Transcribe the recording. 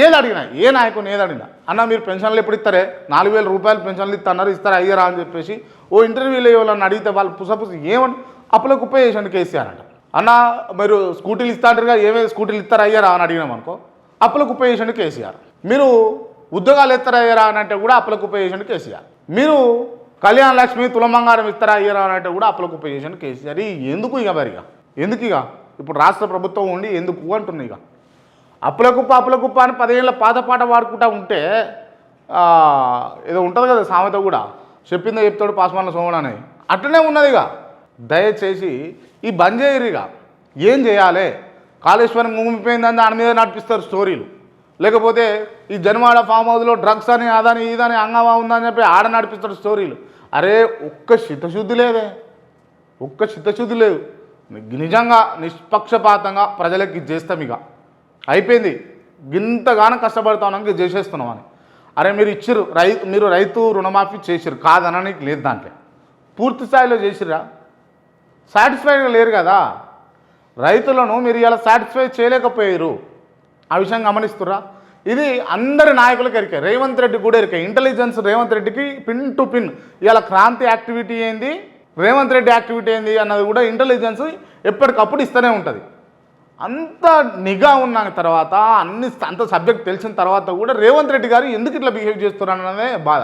ఏది అడిగినా ఏ నాయకుని ఏది అడిగినా అన్న మీరు పెన్షన్లు ఎప్పుడు ఇస్తారే 4,000 రూపాయలు పెన్షన్లు ఇస్తున్నారు ఇస్తారా అయ్యారా అని చెప్పేసి ఓ ఇంటర్వ్యూలో వాళ్ళని అడిగితే వాళ్ళు పుసపుసి ఏమని అప్పులకు ఉప చేసండి కేసీఆర్ అంట. అన్న మీరు స్కూటీలు ఇస్తాంటారుగా ఏమేమి స్కూటీలు ఇస్తారా అయ్యారా అని అడిగినాం అనుకో అప్పులకు ఉప చేసండి కేసీఆర్. మీరు ఉద్యోగాలు ఇస్తారా అయ్యారా అని అంటే కూడా అప్పులకు ఉప చేసండి కేసీఆర్. మీరు కళ్యాణ లక్ష్మి తులబంగారం ఇస్తారా అయ్యారా అని అంటే కూడా అప్పులకు ఉప చేసండి కేసీఆర్. ఎందుకు ఇక మరిగా ఎందుకు ఇక ఇప్పుడు రాష్ట్ర ప్రభుత్వం ఉండి ఎందుకు అంటున్నాయి ఇక అప్పుల కుప్ప అని 10 ఏళ్ళ పాత పాట పాడుకుంటా ఉంటే ఏదో ఉంటుంది కదా సామెత కూడా చెప్పిందో చెప్తాడు పాస్మాన్ల సోమన్ అని అట్లనే ఉన్నది. ఇక దయచేసి ఈ బంద్ చేయరు. ఇక ఏం చేయాలి కాళేశ్వరం ముగిపోయిందని దాని మీద నడిపిస్తారు స్టోరీలు, లేకపోతే ఈ జన్మాడ ఫామ్ హౌస్లో డ్రగ్స్ అని అదని ఇదని అంగమా ఉందని చెప్పి ఆడ నడిపిస్తారు స్టోరీలు. అరే ఒక్క చిత్తశుద్ధి లేదే, ఒక్క చిత్తశుద్ధి లేదు. నిజంగా నిష్పక్షపాతంగా ప్రజలకి ఇది చేస్తాం ఇక అయిపోయింది. గింతగానో కష్టపడతాం ఇది చేసేస్తున్నాం అని. అరే మీరు ఇచ్చిర్రు మీరు రైతు రుణమాఫీ చేసిర్రు కాదనడానికి లేదు, దాంట్లో పూర్తి స్థాయిలో చేసిర్రా? సాటిస్ఫైడ్గా లేరు కదా రైతులను. మీరు ఇలా సాటిస్ఫై చేయలేకపోయారు, ఆ విషయం గమనిస్తుర్రా? ఇది అందరి నాయకులకు ఎరికే, రేవంత్ రెడ్డి కూడా ఎరికే. ఇంటెలిజెన్స్ రేవంత్ రెడ్డికి పిన్ టు పిన్ ఇలా క్రాంతి యాక్టివిటీ ఏంది రేవంత్ రెడ్డి యాక్టివిటీ ఏంది అన్నది కూడా ఇంటెలిజెన్స్ ఎప్పటికప్పుడు ఇస్తూనే ఉంటుంది. అంత నిఘా ఉన్న తర్వాత అంత సబ్జెక్ట్ తెలిసిన తర్వాత కూడా రేవంత్ రెడ్డి గారు ఎందుకు ఇట్లా బిహేవ్ చేస్తున్నారు అన్నదే బాధ.